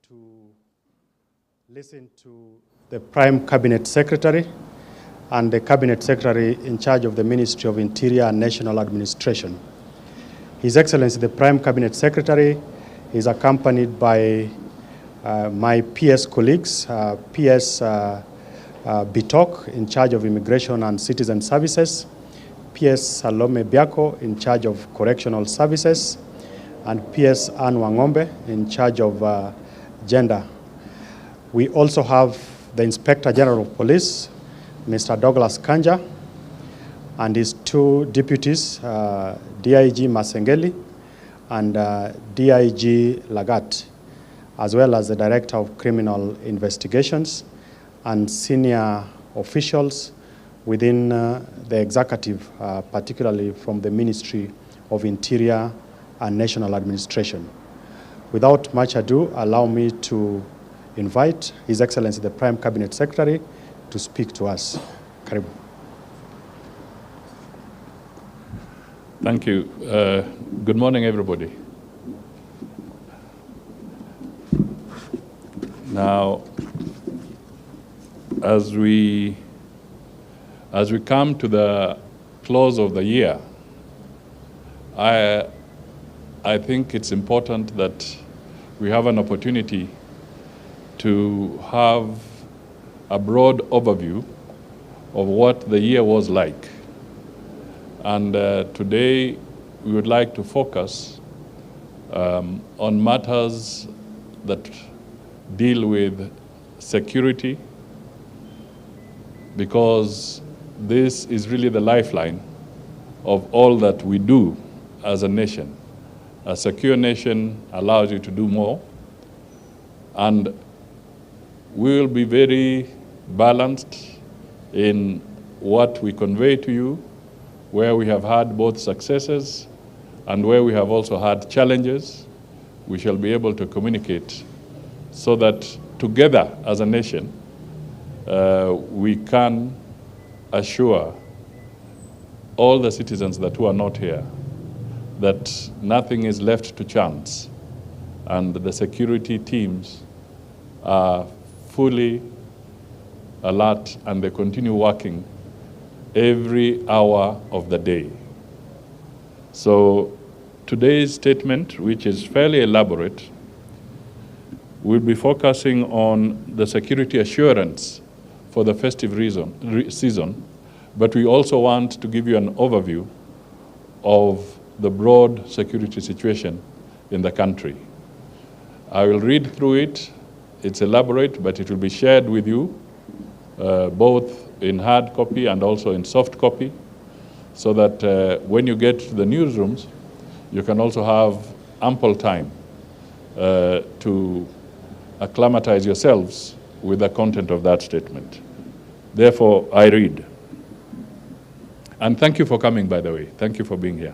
to listen to the Prime Cabinet Secretary and the Cabinet Secretary in charge of the Ministry of Interior and National Administration. His Excellency, the Prime Cabinet Secretary, is accompanied by my PS colleagues, PS Bitok, in charge of Immigration and Citizen Services, PS Salome Biako, in charge of Correctional Services, and PS Anne Wangombe, in charge of Gender. We also have the Inspector General of Police, Mr. Douglas Kanja, and his two deputies, DIG Masengeli and DIG Lagat, as well as the Director of Criminal Investigations and senior officials within the executive, particularly from the Ministry of Interior and National Administration. Without much ado, allow me to invite His Excellency the Prime Cabinet Secretary to speak to us. Karibu. Thank you. Good morning, everybody. Now, as we come to the close of the year, I think it's important that we have an opportunity to have a broad overview of what the year was like. And today, we would like to focus on matters that deal with security, because this is really the lifeline of all that we do as a nation. A secure nation allows you to do more, and we will be very balanced in what we convey to you, where we have had both successes and where we have also had challenges. We shall be able to communicate so that together as a nation, we can assure all the citizens that who are not here that nothing is left to chance, and the security teams are fully alert and they continue working every hour of the day. So today's statement, which is fairly elaborate, will be focusing on the security assurance for the festive season, but we also want to give you an overview of the broad security situation in the country. I will read through it. It's elaborate, but it will be shared with you, both in hard copy and also in soft copy, so that when you get to the newsrooms, you can also have ample time to acclimatize yourselves with the content of that statement. Therefore, I read. And thank you for coming, by the way. Thank you for being here.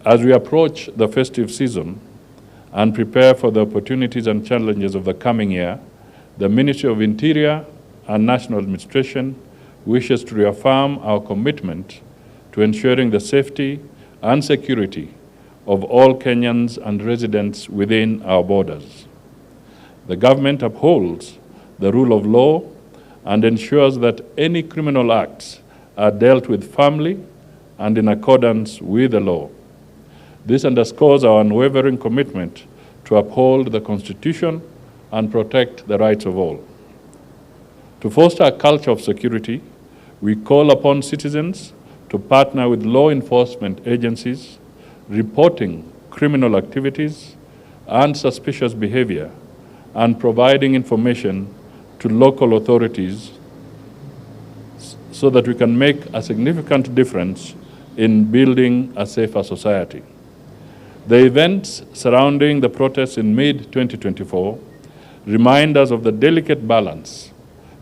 As we approach the festive season and prepare for the opportunities and challenges of the coming year, the Ministry of Interior and National Administration wishes to reaffirm our commitment to ensuring the safety and security of all Kenyans and residents within our borders. The government upholds the rule of law and ensures that any criminal acts are dealt with firmly and in accordance with the law. This underscores our unwavering commitment to uphold the Constitution and protect the rights of all. To foster a culture of security, we call upon citizens to partner with law enforcement agencies, reporting criminal activities and suspicious behavior, and providing information to local authorities so that we can make a significant difference in building a safer society. The events surrounding the protests in mid-2024 remind us of the delicate balance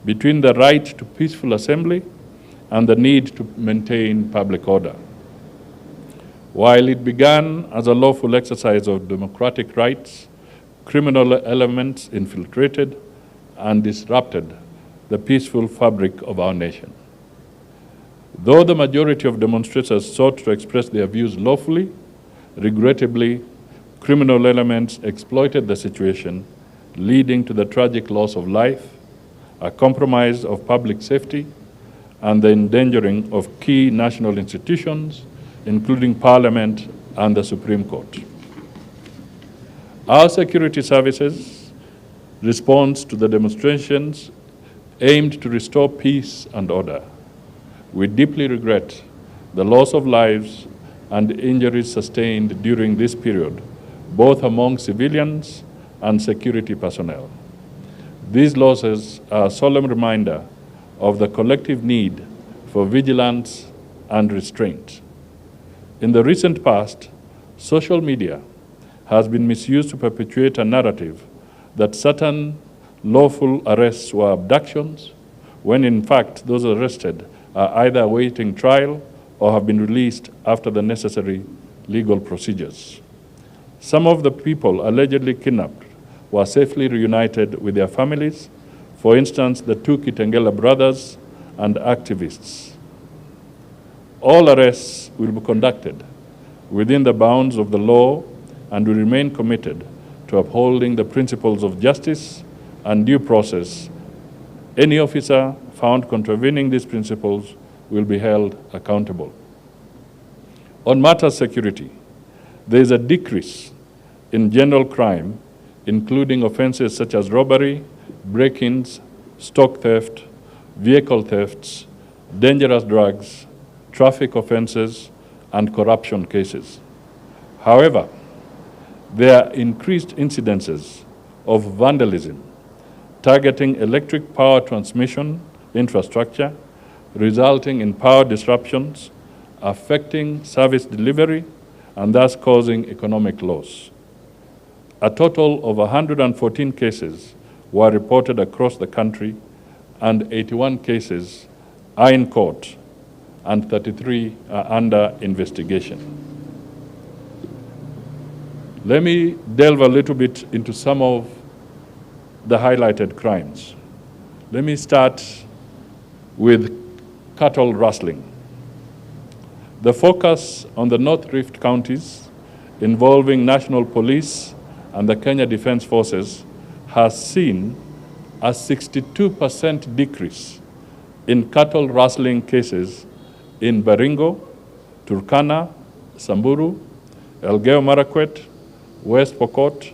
between the right to peaceful assembly and the need to maintain public order. While it began as a lawful exercise of democratic rights, criminal elements infiltrated and disrupted the peaceful fabric of our nation. Though the majority of demonstrators sought to express their views lawfully, regrettably, criminal elements exploited the situation, leading to the tragic loss of life, a compromise of public safety, and the endangering of key national institutions, including Parliament and the Supreme Court. Our security services' response to the demonstrations aimed to restore peace and order. We deeply regret the loss of lives and injuries sustained during this period, both among civilians and security personnel. These losses are a solemn reminder of the collective need for vigilance and restraint. In the recent past, social media has been misused to perpetuate a narrative that certain lawful arrests were abductions, when in fact those arrested are either awaiting trial or have been released after the necessary legal procedures. Some of the people allegedly kidnapped were safely reunited with their families, for instance, the two Kitengela brothers and activists. All arrests will be conducted within the bounds of the law, and we remain committed to upholding the principles of justice and due process. Any officer found contravening these principles will be held accountable. On matters security, there is a decrease in general crime, including offenses such as robbery, break-ins, stock theft, vehicle thefts, dangerous drugs, traffic offenses, and corruption cases. However, there are increased incidences of vandalism targeting electric power transmission infrastructure, resulting in power disruptions, affecting service delivery, and thus causing economic loss. A total of 114 cases were reported across the country, and 81 cases are in court, and 33 are under investigation. Let me delve a little bit into some of the highlighted crimes. Let me start with cattle rustling. The focus on the North Rift counties involving National Police and the Kenya Defence Forces has seen a 62% decrease in cattle rustling cases in Baringo, Turkana, Samburu, Elgeyo Marakwet, West Pokot,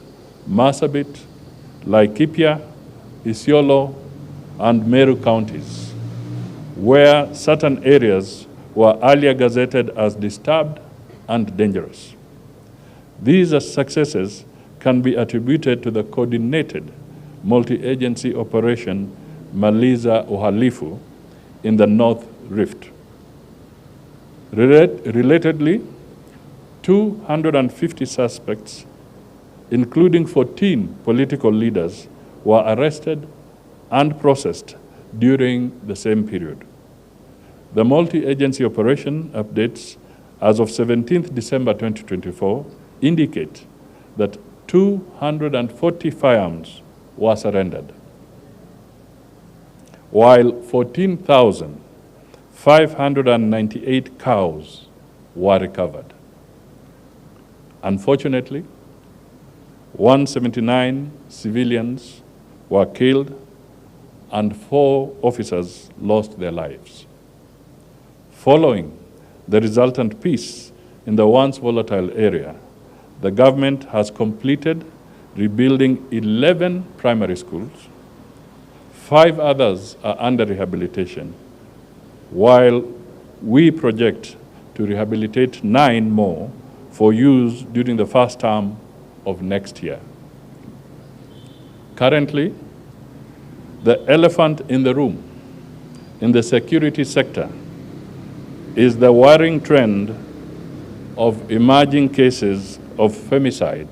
Marsabit, Laikipia, Isiolo, and Meru counties, where certain areas were earlier gazetted as disturbed and dangerous. These successes can be attributed to the coordinated multi-agency operation Maliza Uhalifu in the North Rift. Relatedly, 250 suspects, including 14 political leaders, were arrested and processed during the same period. The multi-agency operation updates as of 17th December 2024 indicate that 240 firearms were surrendered, while 14,598 cows were recovered. Unfortunately, 179 civilians were killed and 4 officers lost their lives. Following the resultant peace in the once volatile area, the government has completed rebuilding 11 primary schools. 5 others are under rehabilitation, while we project to rehabilitate 9 more for use during the first term of next year. Currently, the elephant in the room in the security sector is the worrying trend of emerging cases of femicide,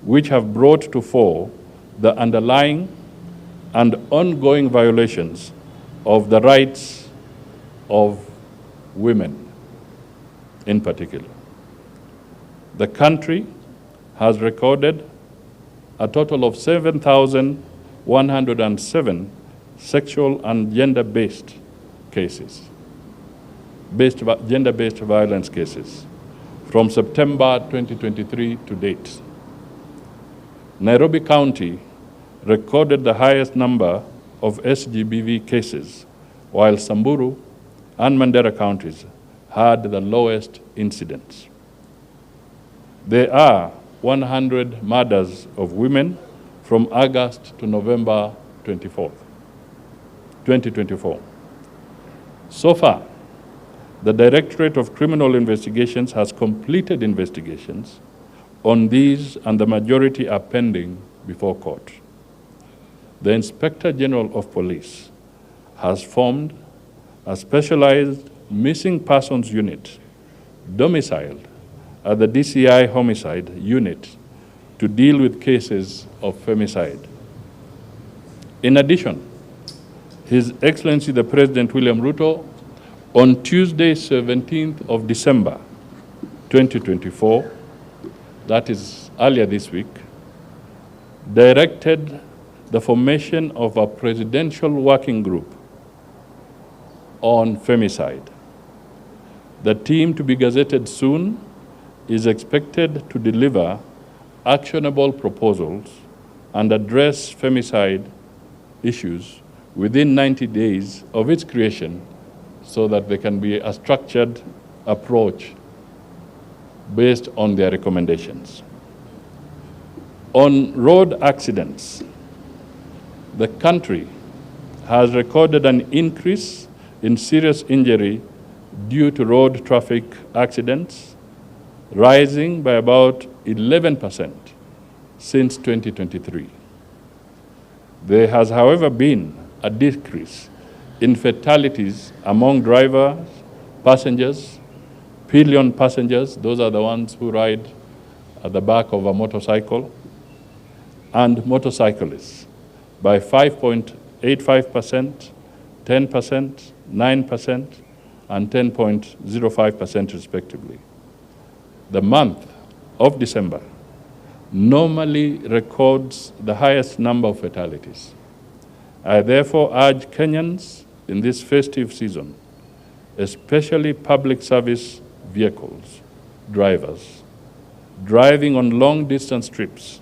which have brought to fore the underlying and ongoing violations of the rights of women in particular. The country has recorded a total of 7,107 sexual and gender-based cases, gender-based violence cases, from September 2023 to date. Nairobi County recorded the highest number of SGBV cases, while Samburu and Mandera counties had the lowest incidence. There are 100 murders of women from August to November 2024. So far, the Directorate of Criminal Investigations has completed investigations on these, and the majority are pending before court. The Inspector General of Police has formed a specialized missing persons unit domiciled at the DCI Homicide Unit to deal with cases of femicide. In addition, His Excellency the President William Ruto, on Tuesday, 17th of December, 2024, that is earlier this week, directed the formation of a presidential working group on femicide. The team, to be gazetted soon, is expected to deliver actionable proposals and address femicide issues within 90 days of its creation, so that there can be a structured approach based on their recommendations. On road accidents, the country has recorded an increase in serious injury due to road traffic accidents, rising by about 11% since 2023. There has, however, been a decrease in fatalities among drivers, passengers, pillion passengers, those are the ones who ride at the back of a motorcycle, and motorcyclists by 5.85%, 10%, 9%, and 10.05% respectively. The month of December normally records the highest number of fatalities. I therefore urge Kenyans in this festive season, especially public service vehicles, drivers, driving on long-distance trips,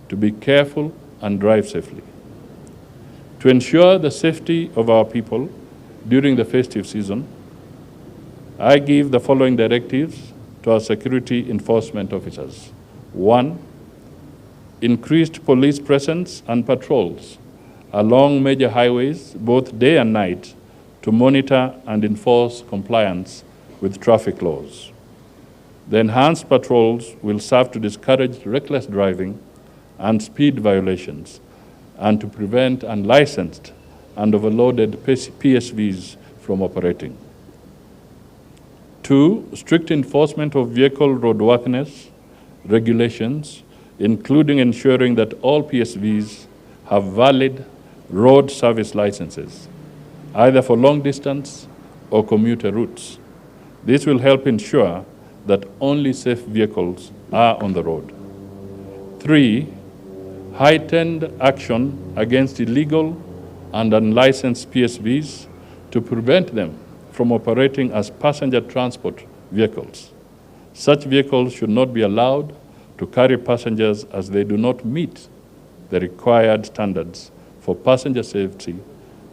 to be careful and drive safely. To ensure the safety of our people during the festive season, I give the following directives to our security enforcement officers. 1, increased police presence and patrols along major highways, both day and night, to monitor and enforce compliance with traffic laws. The enhanced patrols will serve to discourage reckless driving and speed violations, and to prevent unlicensed and overloaded PSVs from operating. 2, strict enforcement of vehicle roadworthiness regulations, including ensuring that all PSVs have valid road service licenses, either for long distance or commuter routes. This will help ensure that only safe vehicles are on the road. 3, heightened action against illegal and unlicensed PSVs to prevent them from operating as passenger transport vehicles. Such vehicles should not be allowed to carry passengers, as they do not meet the required standards for passenger safety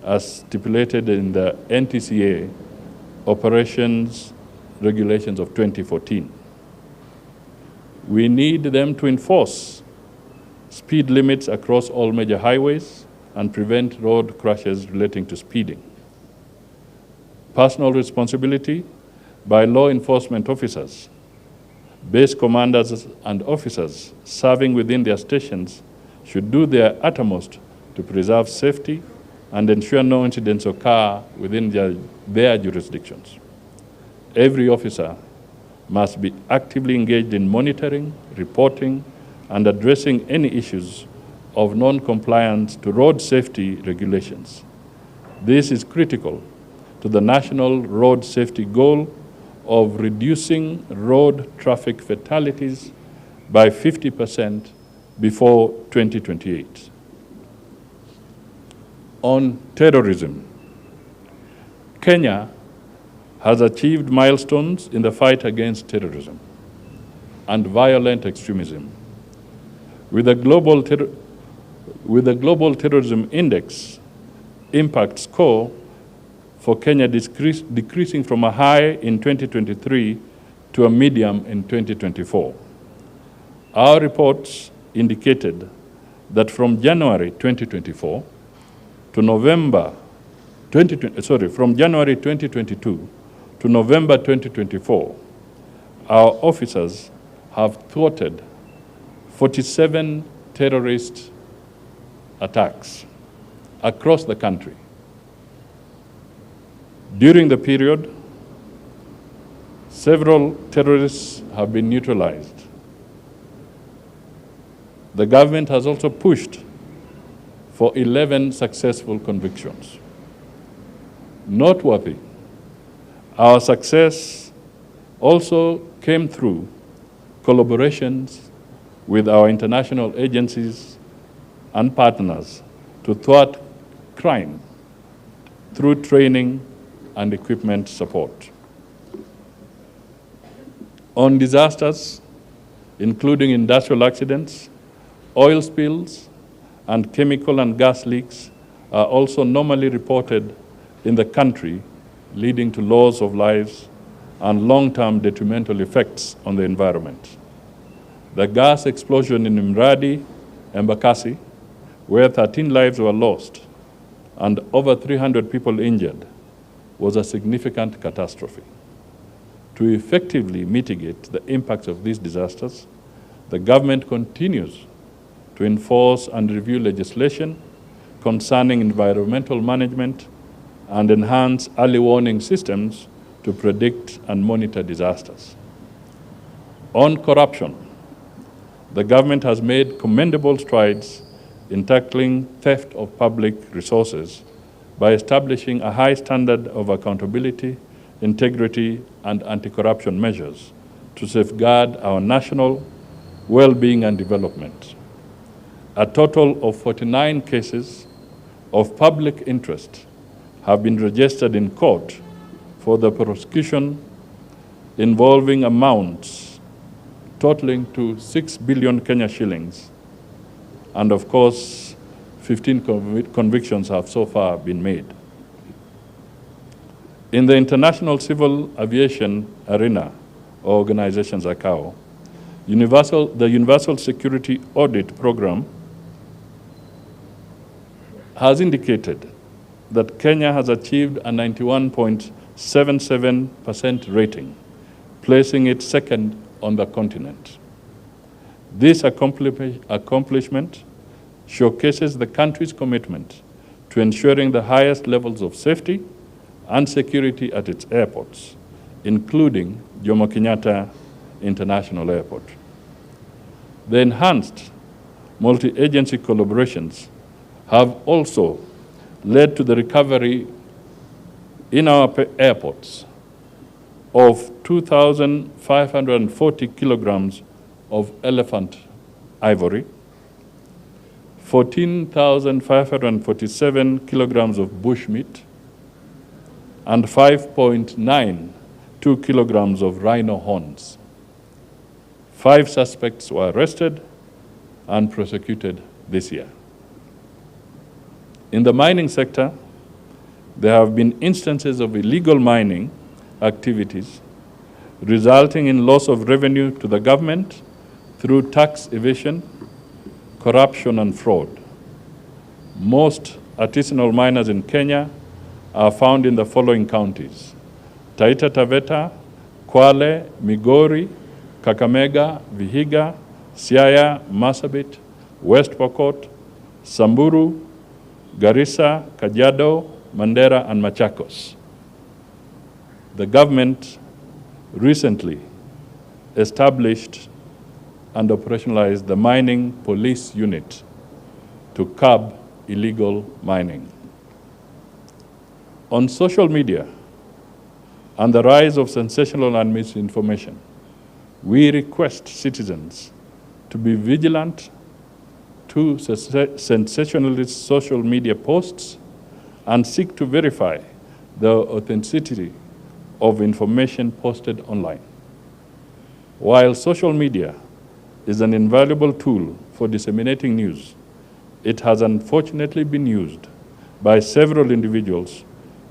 as stipulated in the NTCA operations regulations of 2014. We need them to enforce speed limits across all major highways and prevent road crashes relating to speeding. Personal responsibility by law enforcement officers, base commanders and officers serving within their stations should do their uttermost to preserve safety and ensure no incidents occur within their jurisdictions. Every officer must be actively engaged in monitoring, reporting, and addressing any issues of non-compliance to road safety regulations. This is critical to the national road safety goal of reducing road traffic fatalities by 50% before 2028. On terrorism, Kenya has achieved milestones in the fight against terrorism. and violent extremism. With the Global Terrorism Index impact score for Kenya decreasing from a high in 2023 to a medium in 2024. Our reports indicated that from January 2024 to November from January 2022 to November 2024, our officers have thwarted 47 terrorist attacks across the country. During the period, several terrorists have been neutralized. The government has also pushed for 11 successful convictions. Noteworthy, our success also came through collaborations with our international agencies and partners to thwart crime through training and equipment support. On disasters, including industrial accidents, oil spills, and chemical and gas leaks are also normally reported in the country, leading to loss of lives and long-term detrimental effects on the environment. The gas explosion in Mradi, Embakasi, where 13 lives were lost and over 300 people injured, was a significant catastrophe. To effectively mitigate the impacts of these disasters, the government continues to enforce and review legislation concerning environmental management and enhance early warning systems to predict and monitor disasters. On corruption, the government has made commendable strides in tackling theft of public resources by establishing a high standard of accountability, integrity, and anti-corruption measures to safeguard our national well-being and development. A total of 49 cases of public interest have been registered in court for the prosecution involving amounts totaling to 6 billion Kenya shillings. And of course, 15 convictions have so far been made. In the International Civil Aviation Arena, or organization ICAO, the Universal Security Audit Program has indicated that Kenya has achieved a 91.77% rating, placing it second on the continent. This accomplishment showcases the country's commitment to ensuring the highest levels of safety and security at its airports, including Jomo Kenyatta International Airport. The enhanced multi-agency collaborations have also led to the recovery in our airports of 2,540 kilograms of elephant ivory, 14,547 kilograms of bushmeat, and 5.92 kilograms of rhino horns. 5 suspects were arrested and prosecuted this year. In the mining sector, there have been instances of illegal mining activities resulting in loss of revenue to the government through tax evasion, corruption, and fraud. Most artisanal miners in Kenya are found in the following counties: Taita Taveta, Kwale, Migori, Kakamega, Vihiga, Siaya, Marsabit, West Pokot, Samburu, Garissa, Kajiado, Mandera, and Machakos. The government recently established and operationalized the Mining Police Unit to curb illegal mining. On social media and the rise of sensational and misinformation, we request citizens to be vigilant to sensationalist social media posts and seek to verify the authenticity of information posted online. While social media is an invaluable tool for disseminating news, it has unfortunately been used by several individuals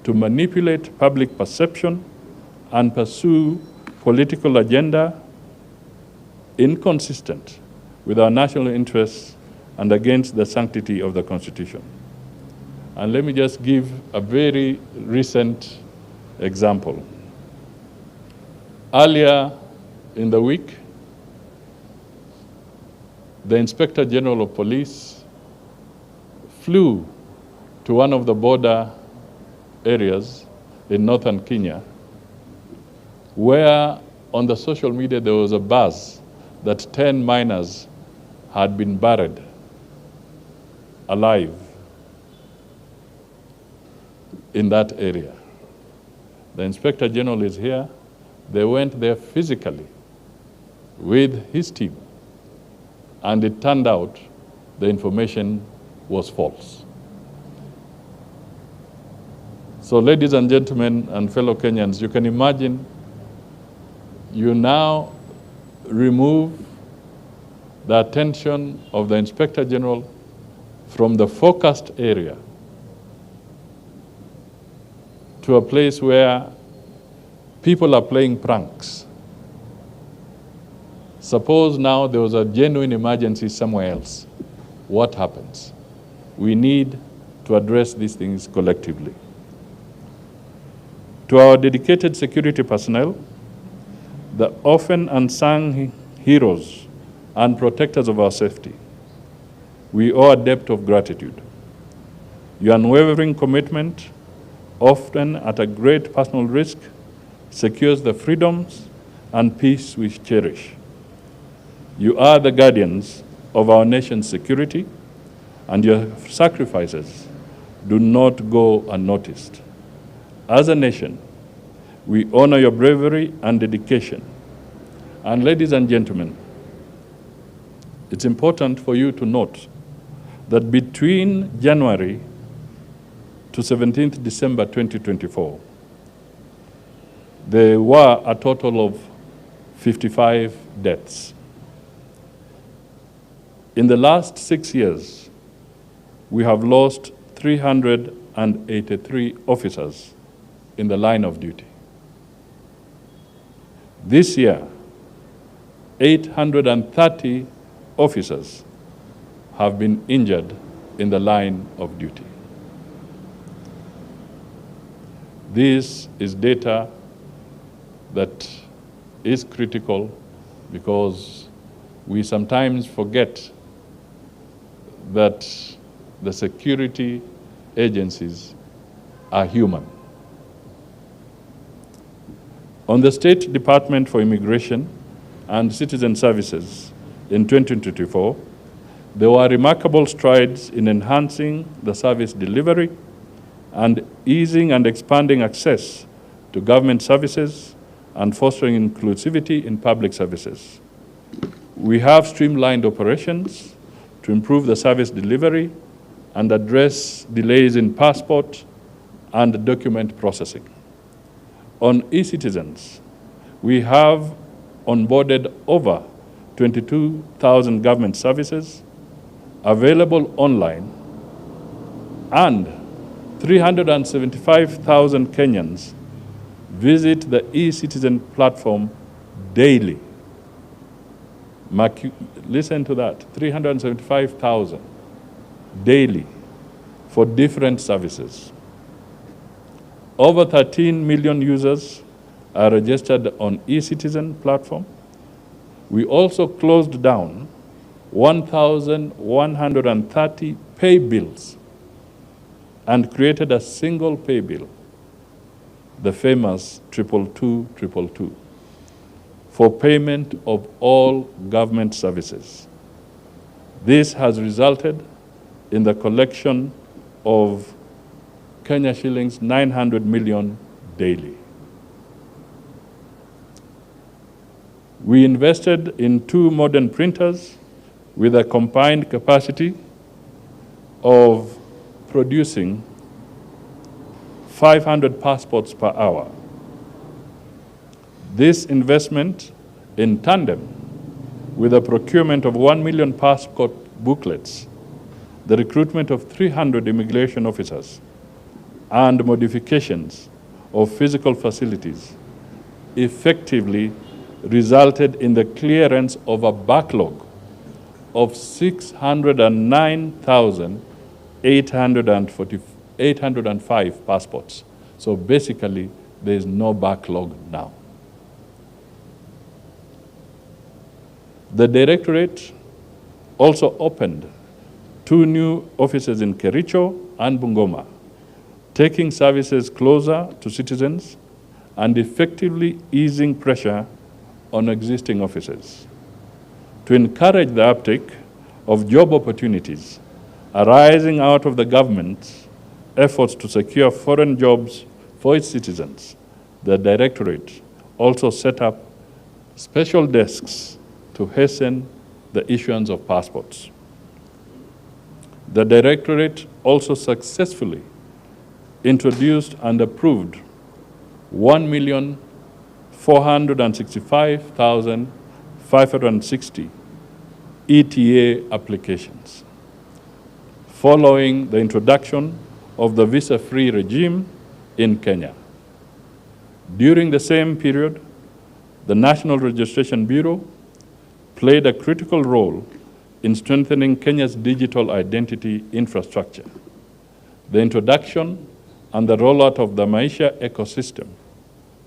to manipulate public perception and pursue political agenda inconsistent with our national interests and against the sanctity of the Constitution. And let me just give a very recent example. Earlier in the week, the Inspector General of Police flew to one of the border areas in northern Kenya, where on the social media there was a buzz that 10 miners had been buried alive in that area. The Inspector General is here. They went there physically with his team, and it turned out the information was false. So ladies and gentlemen and fellow Kenyans, you can imagine you now remove the attention of the Inspector General from the focused area to a place where people are playing pranks. Suppose now there was a genuine emergency somewhere else. What happens? We need to address these things collectively. To our dedicated security personnel, the often unsung heroes and protectors of our safety, we owe a debt of gratitude. Your unwavering commitment, often at a great personal risk, secures the freedoms and peace we cherish. You are the guardians of our nation's security, and your sacrifices do not go unnoticed. As a nation, we honor your bravery and dedication. And ladies and gentlemen, it's important for you to note that between January to 17th December 2024, there were a total of 55 deaths. In the last 6 years, we have lost 383 officers in the line of duty. This year, 830 officers have been injured in the line of duty. This is data that is critical because we sometimes forget that the security agencies are human. On the State Department for Immigration and Citizen Services in 2024, there were remarkable strides in enhancing the service delivery and easing and expanding access to government services and fostering inclusivity in public services. We have streamlined operations to improve the service delivery and address delays in passport and document processing. On e-citizens, we have onboarded over 22,000 government services available online, and 375,000 Kenyans visit the e-citizen platform daily. Listen to that, 375,000 daily for different services. Over 13 million users are registered on e-citizen platform. We also closed down 1,130 pay bills and created a single pay bill, the famous 22222, for payment of all government services. This has resulted in the collection of Kenya shillings 900 million daily. We invested in 2 modern printers with a combined capacity of producing 500 passports per hour. This investment in tandem with the procurement of 1 million passport booklets, the recruitment of 300 immigration officers, and modifications of physical facilities, effectively resulted in the clearance of a backlog of 609,805 passports. So basically, there is no backlog now. The Directorate also opened 2 new offices in Kericho and Bungoma, taking services closer to citizens and effectively easing pressure on existing offices. To encourage the uptake of job opportunities arising out of the government's efforts to secure foreign jobs for its citizens, the Directorate also set up special desks to hasten the issuance of passports. The Directorate also successfully introduced and approved 1,465,560 ETA applications, following the introduction of the visa-free regime in Kenya. During the same period, the National Registration Bureau played a critical role in strengthening Kenya's digital identity infrastructure. The introduction and the rollout of the Maisha ecosystem,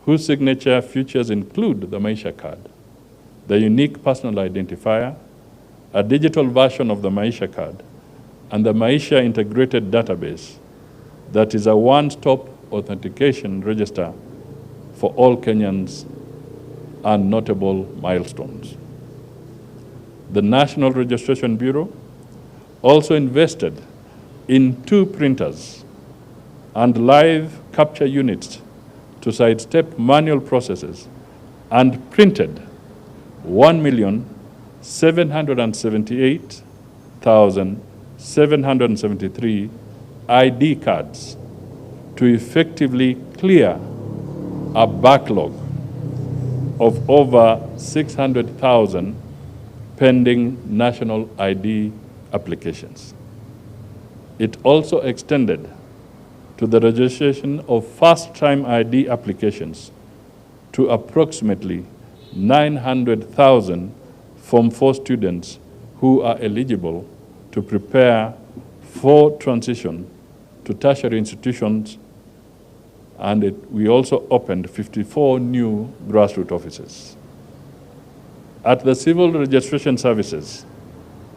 whose signature features include the Maisha card, the unique personal identifier, a digital version of the Maisha card, and the Maisha integrated database that is a one-stop authentication register for all Kenyans and notable milestones. The National Registration Bureau also invested in 2 printers and live capture units to sidestep manual processes and printed 1,778,773 ID cards to effectively clear a backlog of over 600,000 pending national ID applications. It also extended to the registration of first-time ID applications to approximately 900,000 Form 4 students who are eligible to prepare for transition to tertiary institutions, and we also opened 54 new grassroots offices. At the Civil Registration Services,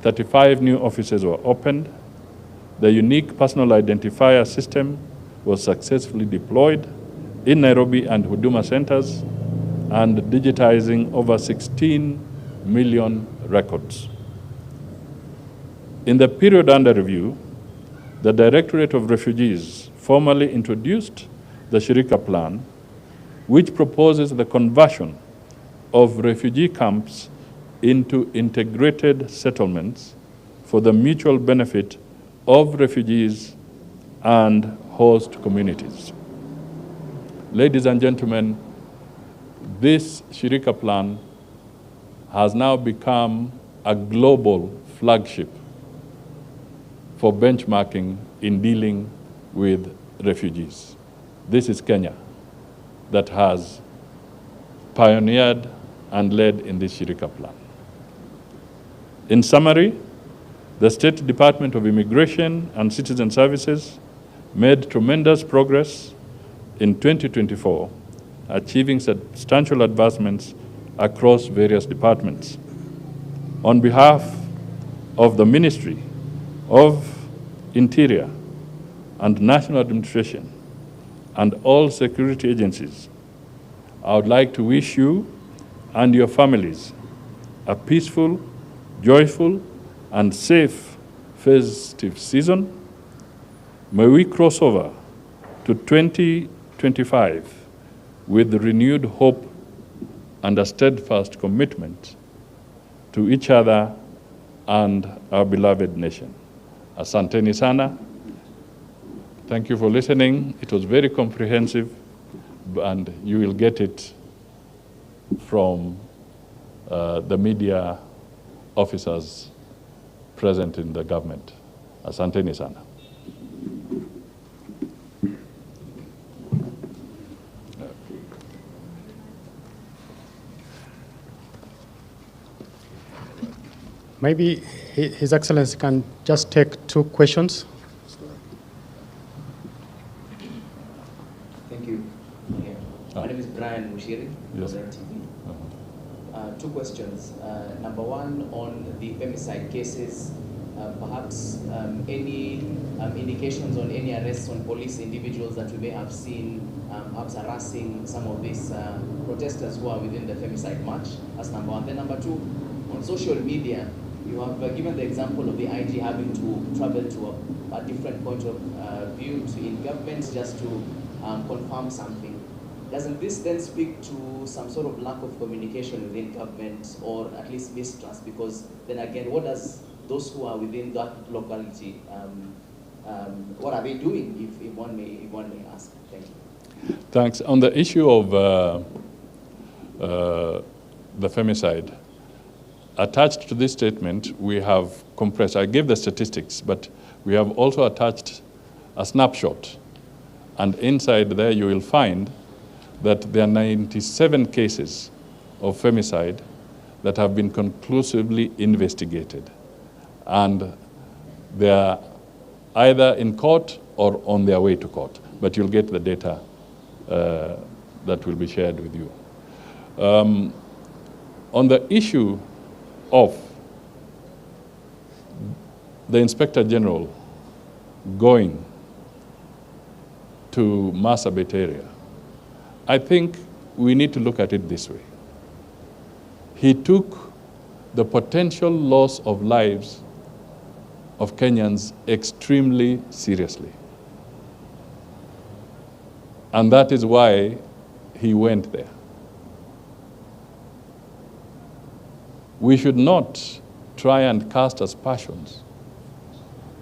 35 new offices were opened. The unique personal identifier system was successfully deployed in Nairobi and Huduma centers and digitizing over 16 million records. In the period under review, the Directorate of Refugees formally introduced the Shirika Plan, which proposes the conversion of refugee camps into integrated settlements for the mutual benefit of refugees and host communities. Ladies and gentlemen, this Shirika Plan has now become a global flagship for benchmarking in dealing with refugees. This is Kenya that has pioneered and led in this Shirika Plan. In summary, the State Department of Immigration and Citizen Services made tremendous progress in 2024, achieving substantial advancements across various departments. On behalf of the Ministry of Interior and National Administration and all security agencies, I would like to wish you and your families a peaceful, joyful, and safe festive season. May we cross over to 2025 with renewed hope and a steadfast commitment to each other and our beloved nation. Asanteni sana. Thank you for listening. It was very comprehensive, and you will get it from the media officers present in the government. Asanteni sana. Maybe His Excellency can just take 2 questions. Thank you. Yeah. My name is Brian Mushiri, Yes. Governor TV. 2 questions. Number 1, on the femicide cases, perhaps any indications on any arrests on police individuals that we may have seen perhaps harassing some of these protesters who are within the femicide march. That's number 1. Then number 2, on social media, you have given the example of the IG having to travel to a different point of view in government just to confirm something. Doesn't this then speak to some sort of lack of communication within government, or at least mistrust? Because then again, what does those who are within that locality, what are they doing, if one may ask? Thank you. Thanks. On the issue of the femicide, attached to this statement, we have compressed, I gave the statistics, but we have also attached a snapshot. And inside there you will find that there are 97 cases of femicide that have been conclusively investigated. And they are either in court or on their way to court. But you'll get the data that will be shared with you. On the issue of the Inspector General going to Marsabit area, I think we need to look at it this way. He took the potential loss of lives of Kenyans extremely seriously. And that is why he went there. We should not try and cast aspersions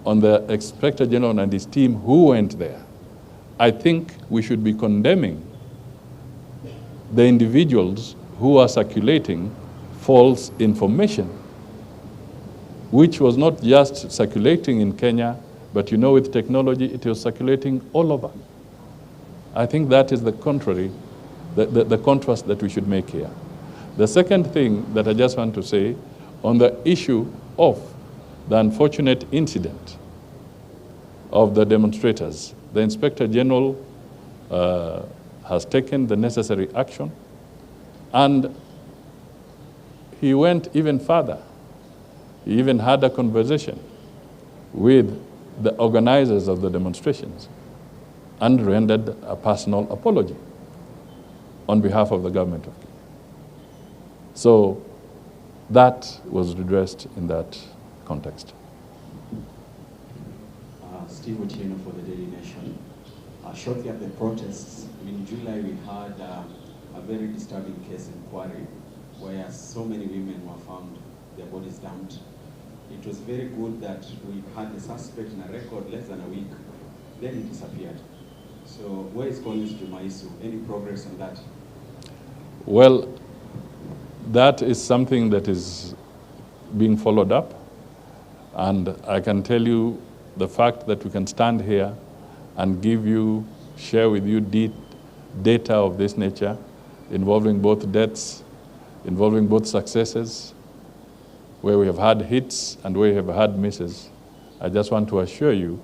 on the Inspector General and his team who went there. I think we should be condemning the individuals who are circulating false information, which was not just circulating in Kenya, but you know, with technology, it was circulating all over. I think that is the contrary, the contrast that we should make here. The second thing that I just want to say on the issue of the unfortunate incident of the demonstrators, the Inspector General has taken the necessary action, and he went even further. He even had a conversation with the organizers of the demonstrations and rendered a personal apology on behalf of the government of Kenya. So that was redressed in that context. Steve Otieno for the Daily Nation. Shortly after the protests, in July we had a very disturbing case in Kware where so many women were found, their bodies dumped. It was very good that we had the suspect in a record less than a week, then he disappeared. So where is Collins Jumaisu? Any progress on that? Well, that is something that is being followed up, and I can tell you the fact that we can stand here and share with you data of this nature, involving both deaths, involving both successes, where we have had hits and where we have had misses. I just want to assure you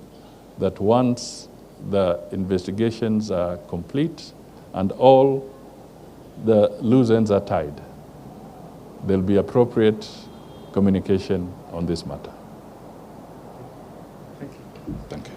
that once the investigations are complete and all the loose ends are tied, there'll be appropriate communication on this matter. Thank you. Thank you.